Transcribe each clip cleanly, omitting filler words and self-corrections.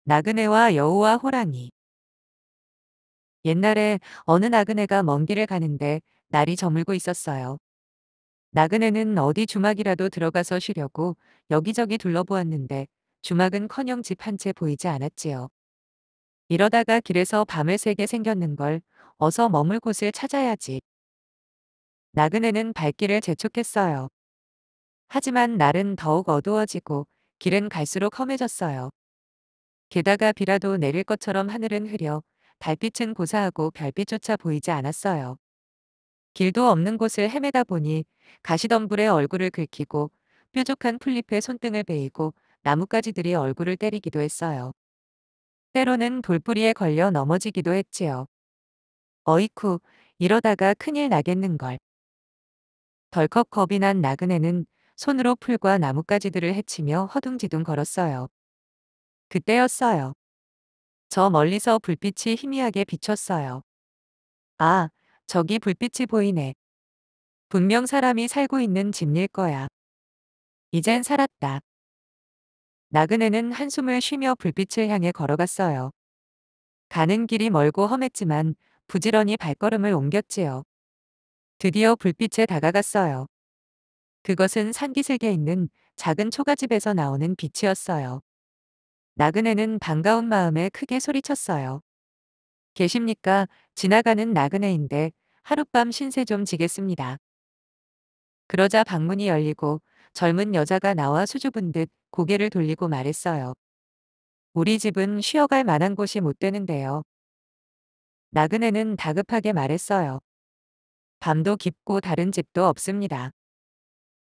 나그네와 여우와 호랑이. 옛날에 어느 나그네가 먼 길을 가는데 날이 저물고 있었어요. 나그네는 어디 주막이라도 들어가서 쉬려고 여기저기 둘러보았는데 주막은커녕 집 한 채 보이지 않았지요. 이러다가 길에서 밤을 새게 생겼는걸. 어서 머물 곳을 찾아야지. 나그네는 발길을 재촉했어요. 하지만 날은 더욱 어두워지고 길은 갈수록 험해졌어요. 게다가 비라도 내릴 것처럼 하늘은 흐려 달빛은 고사하고 별빛조차 보이지 않았어요. 길도 없는 곳을 헤매다 보니 가시덤불에 얼굴을 긁히고 뾰족한 풀잎에 손등을 베이고 나뭇가지들이 얼굴을 때리기도 했어요. 때로는 돌뿌리에 걸려 넘어지기도 했지요. 어이쿠, 이러다가 큰일 나겠는걸. 덜컥 겁이 난 나그네는 손으로 풀과 나뭇가지들을 헤치며 허둥지둥 걸었어요. 그때였어요. 저 멀리서 불빛이 희미하게 비쳤어요. 아, 저기 불빛이 보이네. 분명 사람이 살고 있는 집일 거야. 이젠 살았다. 나그네는 한숨을 쉬며 불빛을 향해 걸어갔어요. 가는 길이 멀고 험했지만 부지런히 발걸음을 옮겼지요. 드디어 불빛에 다가갔어요. 그것은 산기슭에 있는 작은 초가집에서 나오는 빛이었어요. 나그네는 반가운 마음에 크게 소리쳤어요. 계십니까? 지나가는 나그네인데 하룻밤 신세 좀 지겠습니다. 그러자 방문이 열리고 젊은 여자가 나와 수줍은 듯 고개를 돌리고 말했어요. 우리 집은 쉬어갈 만한 곳이 못 되는데요. 나그네는 다급하게 말했어요. 밤도 깊고 다른 집도 없습니다.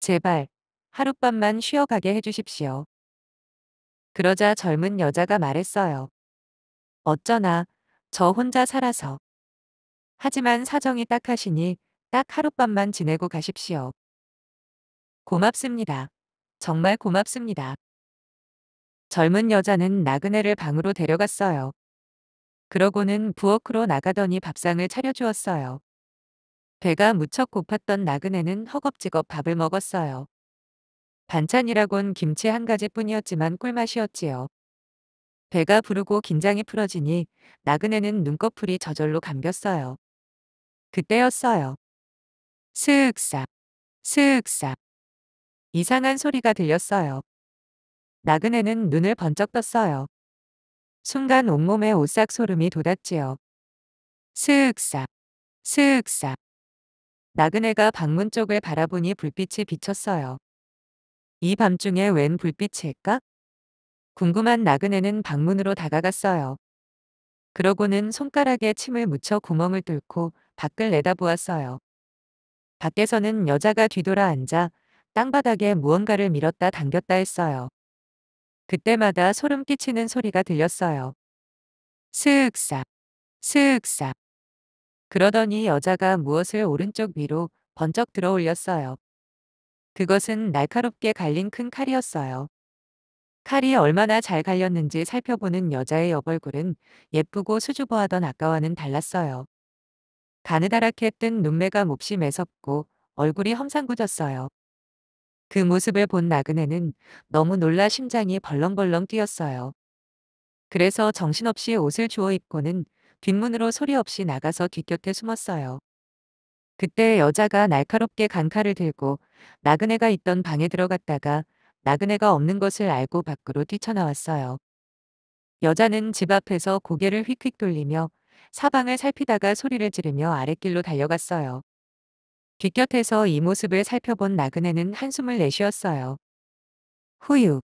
제발 하룻밤만 쉬어가게 해주십시오. 그러자 젊은 여자가 말했어요. 어쩌나 저 혼자 살아서. 하지만 사정이 딱하시니 딱 하룻밤만 지내고 가십시오. 고맙습니다. 정말 고맙습니다. 젊은 여자는 나그네를 방으로 데려갔어요. 그러고는 부엌으로 나가더니 밥상을 차려주었어요. 배가 무척 고팠던 나그네는 허겁지겁 밥을 먹었어요. 반찬이라곤 김치 한 가지뿐이었지만 꿀맛이었지요. 배가 부르고 긴장이 풀어지니 나그네는 눈꺼풀이 저절로 감겼어요. 그때였어요. 스윽사, 스윽사. 이상한 소리가 들렸어요. 나그네는 눈을 번쩍 떴어요. 순간 온몸에 오싹 소름이 돋았지요. 스윽사, 스윽사. 나그네가 방문 쪽을 바라보니 불빛이 비쳤어요. 이 밤중에 웬 불빛일까? 궁금한 나그네는 방문으로 다가갔어요. 그러고는 손가락에 침을 묻혀 구멍을 뚫고 밖을 내다보았어요. 밖에서는 여자가 뒤돌아 앉아 땅바닥에 무언가를 밀었다 당겼다 했어요. 그때마다 소름 끼치는 소리가 들렸어요. 스윽사, 스윽사. 그러더니 여자가 무엇을 오른쪽 위로 번쩍 들어 올렸어요. 그것은 날카롭게 갈린 큰 칼이었어요. 칼이 얼마나 잘 갈렸는지 살펴보는 여자의 옆얼굴은 예쁘고 수줍어하던 아까와는 달랐어요. 가느다랗게 뜬 눈매가 몹시 매섭고 얼굴이 험상궂었어요. 그 모습을 본 나그네는 너무 놀라 심장이 벌렁벌렁 뛰었어요. 그래서 정신없이 옷을 주워 입고는 뒷문으로 소리 없이 나가서 뒷곁에 숨었어요. 그때 여자가 날카롭게 간 칼을 들고 나그네가 있던 방에 들어갔다가 나그네가 없는 것을 알고 밖으로 뛰쳐나왔어요. 여자는 집 앞에서 고개를 휙휙 돌리며 사방을 살피다가 소리를 지르며 아랫길로 달려갔어요. 뒷곁에서 이 모습을 살펴본 나그네는 한숨을 내쉬었어요. 후유,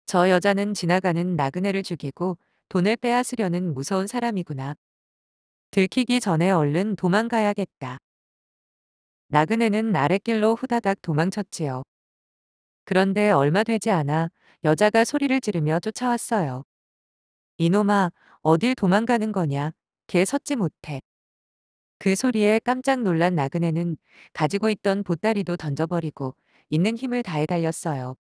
저 여자는 지나가는 나그네를 죽이고 돈을 빼앗으려는 무서운 사람이구나. 들키기 전에 얼른 도망가야겠다. 나그네는 아랫길로 후다닥 도망쳤지요. 그런데 얼마 되지 않아 여자가 소리를 지르며 쫓아왔어요. 이놈아, 어딜 도망가는 거냐? 개 섰지 못해. 그 소리에 깜짝 놀란 나그네는 가지고 있던 보따리도 던져버리고 있는 힘을 다해 달렸어요.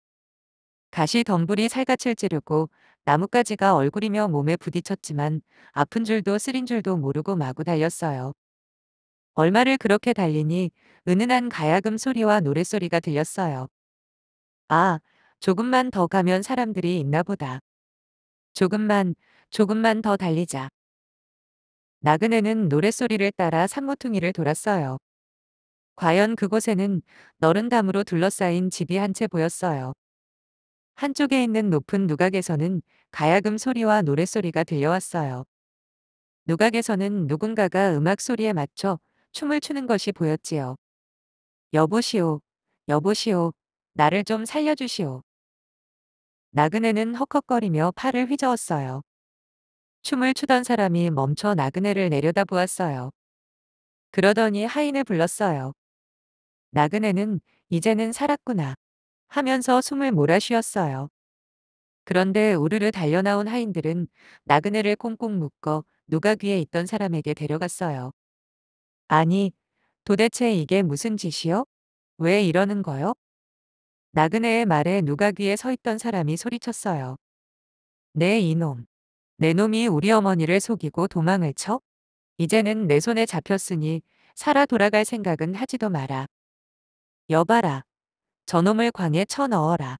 가시 덤불이 살갗을 찌르고 나뭇가지가 얼굴이며 몸에 부딪혔지만 아픈 줄도 쓰린 줄도 모르고 마구 달렸어요. 얼마를 그렇게 달리니 은은한 가야금 소리와 노랫소리가 들렸어요. 아, 조금만 더 가면 사람들이 있나 보다. 조금만, 조금만 더 달리자. 나그네는 노랫소리를 따라 산모퉁이를 돌았어요. 과연 그곳에는 너른 담으로 둘러싸인 집이 한 채 보였어요. 한쪽에 있는 높은 누각에서는 가야금 소리와 노랫소리가 들려왔어요. 누각에서는 누군가가 음악 소리에 맞춰 춤을 추는 것이 보였지요. 여보시오, 여보시오, 나를 좀 살려주시오. 나그네는 헉헉거리며 팔을 휘저었어요. 춤을 추던 사람이 멈춰 나그네를 내려다보았어요. 그러더니 하인을 불렀어요. 나그네는 이제는 살았구나 하면서 숨을 몰아쉬었어요. 그런데 우르르 달려나온 하인들은 나그네를 꽁꽁 묶어 누각 위에 있던 사람에게 데려갔어요. 아니, 도대체 이게 무슨 짓이요? 왜 이러는 거요? 나그네의 말에 누각 위에 서 있던 사람이 소리쳤어요. 네 이놈. 내 놈이 우리 어머니를 속이고 도망을 쳐? 이제는 내 손에 잡혔으니 살아 돌아갈 생각은 하지도 마라. 여봐라. 저놈을 광에 쳐 넣어라.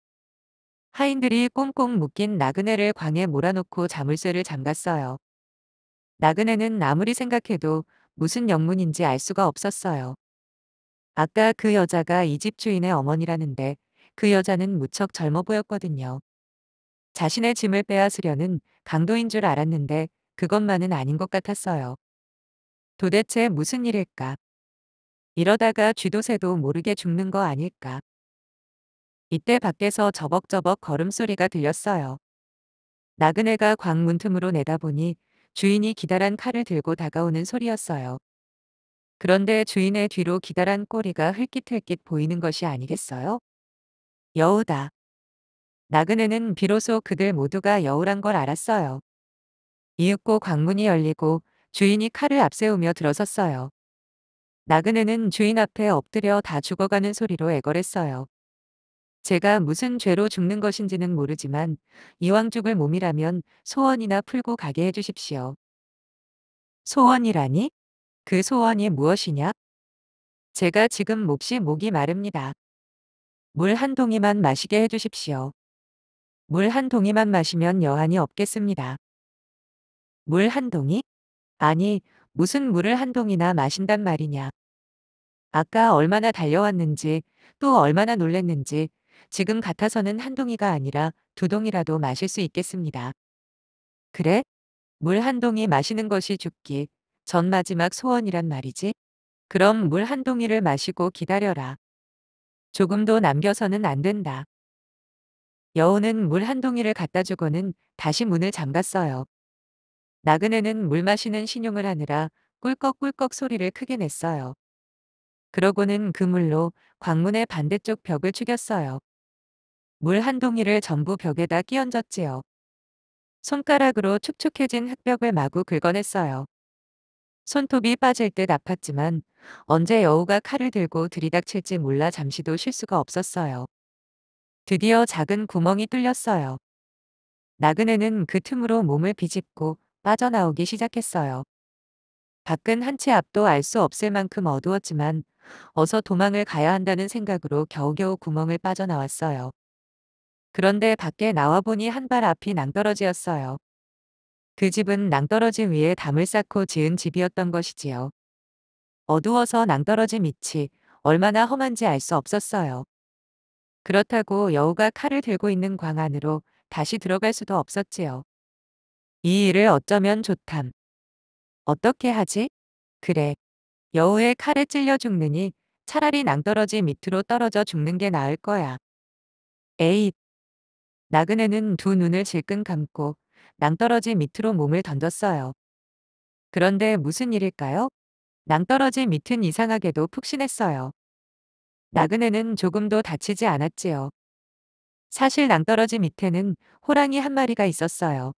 하인들이 꽁꽁 묶인 나그네를 광에 몰아넣고 자물쇠를 잠갔어요. 나그네는 아무리 생각해도 무슨 영문인지 알 수가 없었어요. 아까 그 여자가 이 집 주인의 어머니라는데 그 여자는 무척 젊어 보였거든요. 자신의 짐을 빼앗으려는 강도인 줄 알았는데 그것만은 아닌 것 같았어요. 도대체 무슨 일일까? 이러다가 쥐도 새도 모르게 죽는 거 아닐까? 이때 밖에서 저벅저벅 걸음소리가 들렸어요. 나그네가 광문 틈으로 내다보니 주인이 기다란 칼을 들고 다가오는 소리였어요. 그런데 주인의 뒤로 기다란 꼬리가 흘깃흘깃 보이는 것이 아니겠어요? 여우다. 나그네는 비로소 그들 모두가 여우란 걸 알았어요. 이윽고 광문이 열리고 주인이 칼을 앞세우며 들어섰어요. 나그네는 주인 앞에 엎드려 다 죽어가는 소리로 애걸했어요. 제가 무슨 죄로 죽는 것인지는 모르지만 이왕 죽을 몸이라면 소원이나 풀고 가게 해주십시오. 소원이라니? 그 소원이 무엇이냐? 제가 지금 몹시 목이 마릅니다. 물 한 동이만 마시게 해주십시오. 물 한 동이만 마시면 여한이 없겠습니다. 물 한 동이? 아니, 무슨 물을 한 동이나 마신단 말이냐. 아까 얼마나 달려왔는지 또 얼마나 놀랬는지 지금 같아서는 한 동이가 아니라 두 동이라도 마실 수 있겠습니다. 그래? 물 한 동이 마시는 것이 죽기 전 마지막 소원이란 말이지? 그럼 물 한 동이를 마시고 기다려라. 조금도 남겨서는 안 된다. 여우는 물 한 동이를 갖다 주고는 다시 문을 잠갔어요. 나그네는 물 마시는 신용을 하느라 꿀꺽꿀꺽 소리를 크게 냈어요. 그러고는 그 물로 광문의 반대쪽 벽을 축였어요. 물 한 동이를 전부 벽에다 끼얹었지요. 손가락으로 축축해진 흙벽을 마구 긁어냈어요. 손톱이 빠질 듯 아팠지만 언제 여우가 칼을 들고 들이닥칠지 몰라 잠시도 쉴 수가 없었어요. 드디어 작은 구멍이 뚫렸어요. 나그네는 그 틈으로 몸을 비집고 빠져나오기 시작했어요. 밖은 한 치 앞도 알 수 없을 만큼 어두웠지만 어서 도망을 가야 한다는 생각으로 겨우겨우 구멍을 빠져나왔어요. 그런데 밖에 나와보니 한 발 앞이 낭떠러지였어요. 그 집은 낭떠러지 위에 담을 쌓고 지은 집이었던 것이지요. 어두워서 낭떠러지 밑이 얼마나 험한지 알 수 없었어요. 그렇다고 여우가 칼을 들고 있는 광 안으로 다시 들어갈 수도 없었지요. 이 일을 어쩌면 좋담. 어떻게 하지? 그래. 여우의 칼에 찔려 죽느니 차라리 낭떠러지 밑으로 떨어져 죽는 게 나을 거야. 에잇. 나그네는 두 눈을 질끈 감고 낭떠러지 밑으로 몸을 던졌어요. 그런데 무슨 일일까요? 낭떠러지 밑은 이상하게도 푹신했어요. 나그네는 조금도 다치지 않았지요. 사실 낭떠러지 밑에는 호랑이 한 마리가 있었어요.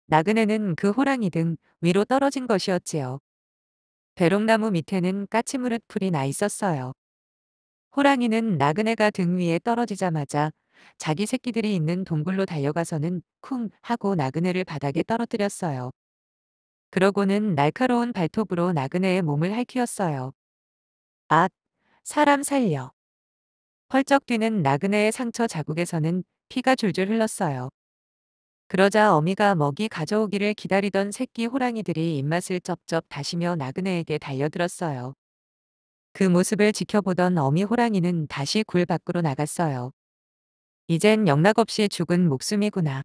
나그네는 그 호랑이 등 위로 떨어진 것이었지요. 배롱나무 밑에는 까치무릇 풀이 나 있었어요. 호랑이는 나그네가 등 위에 떨어지자마자 자기 새끼들이 있는 동굴로 달려가서는 쿵 하고 나그네를 바닥에 떨어뜨렸어요. 그러고는 날카로운 발톱으로 나그네의 몸을 핥히었어요. 앗! 사람 살려. 펄쩍 뛰는 나그네의 상처 자국에서는 피가 줄줄 흘렀어요. 그러자 어미가 먹이 가져오기를 기다리던 새끼 호랑이들이 입맛을 쩝쩝 다시며 나그네에게 달려들었어요. 그 모습을 지켜보던 어미 호랑이는 다시 굴 밖으로 나갔어요. 이젠 영락없이 죽은 목숨이구나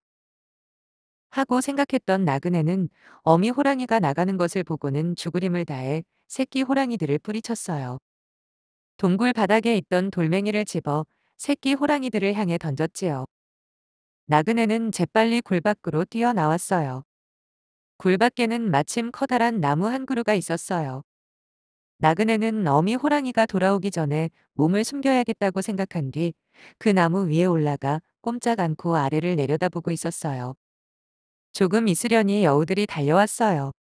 하고 생각했던 나그네는 어미 호랑이가 나가는 것을 보고는 죽으림을 다해 새끼 호랑이들을 뿌리쳤어요. 동굴 바닥에 있던 돌멩이를 집어 새끼 호랑이들을 향해 던졌지요. 나그네는 재빨리 굴 밖으로 뛰어나왔어요. 굴 밖에는 마침 커다란 나무 한 그루가 있었어요. 나그네는 어미 호랑이가 돌아오기 전에 몸을 숨겨야겠다고 생각한 뒤 그 나무 위에 올라가 꼼짝 않고 아래를 내려다보고 있었어요. 조금 있으려니 여우들이 달려왔어요.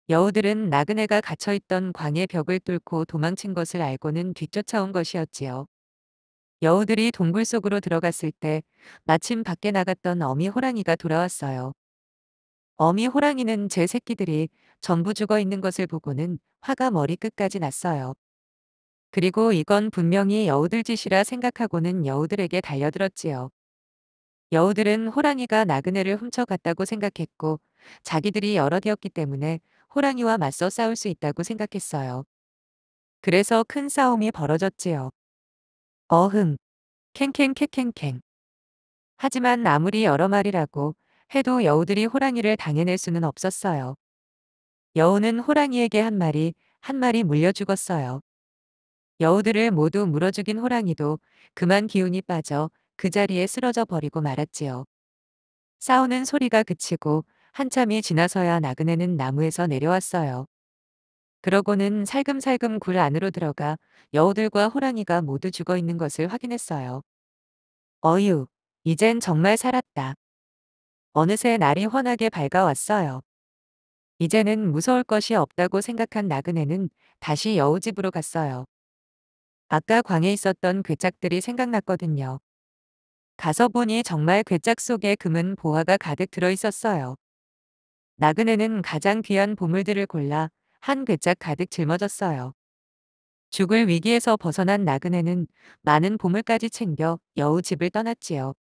여우들은 나그네가 갇혀있던 광의 벽을 뚫고 도망친 것을 알고는 뒤쫓아온 것이었지요. 여우들이 동굴 속으로 들어갔을 때 마침 밖에 나갔던 어미 호랑이가 돌아왔어요. 어미 호랑이는 제 새끼들이 전부 죽어 있는 것을 보고는 화가 머리끝까지 났어요. 그리고 이건 분명히 여우들 짓이라 생각하고는 여우들에게 달려들었지요. 여우들은 호랑이가 나그네를 훔쳐갔다고 생각했고 자기들이 여럿이었기 때문에 호랑이와 맞서 싸울 수 있다고 생각했어요. 그래서 큰 싸움이 벌어졌지요. 어흥, 캥캥캐캥캥. 하지만 아무리 여러 마리라고 해도 여우들이 호랑이를 당해낼 수는 없었어요. 여우는 호랑이에게 한 마리 물려 죽었어요. 여우들을 모두 물어 죽인 호랑이도 그만 기운이 빠져 그 자리에 쓰러져 버리고 말았지요. 싸우는 소리가 그치고 한참이 지나서야 나그네는 나무에서 내려왔어요. 그러고는 살금살금 굴 안으로 들어가 여우들과 호랑이가 모두 죽어 있는 것을 확인했어요. 어휴, 이젠 정말 살았다. 어느새 날이 환하게 밝아왔어요. 이제는 무서울 것이 없다고 생각한 나그네는 다시 여우집으로 갔어요. 아까 광에 있었던 괴짝들이 생각났거든요. 가서 보니 정말 괴짝 속에 금은 보화가 가득 들어 있었어요. 나그네는 가장 귀한 보물들을 골라 한 괴짝 가득 짊어졌어요. 죽을 위기에서 벗어난 나그네는 많은 보물까지 챙겨 여우 집을 떠났지요.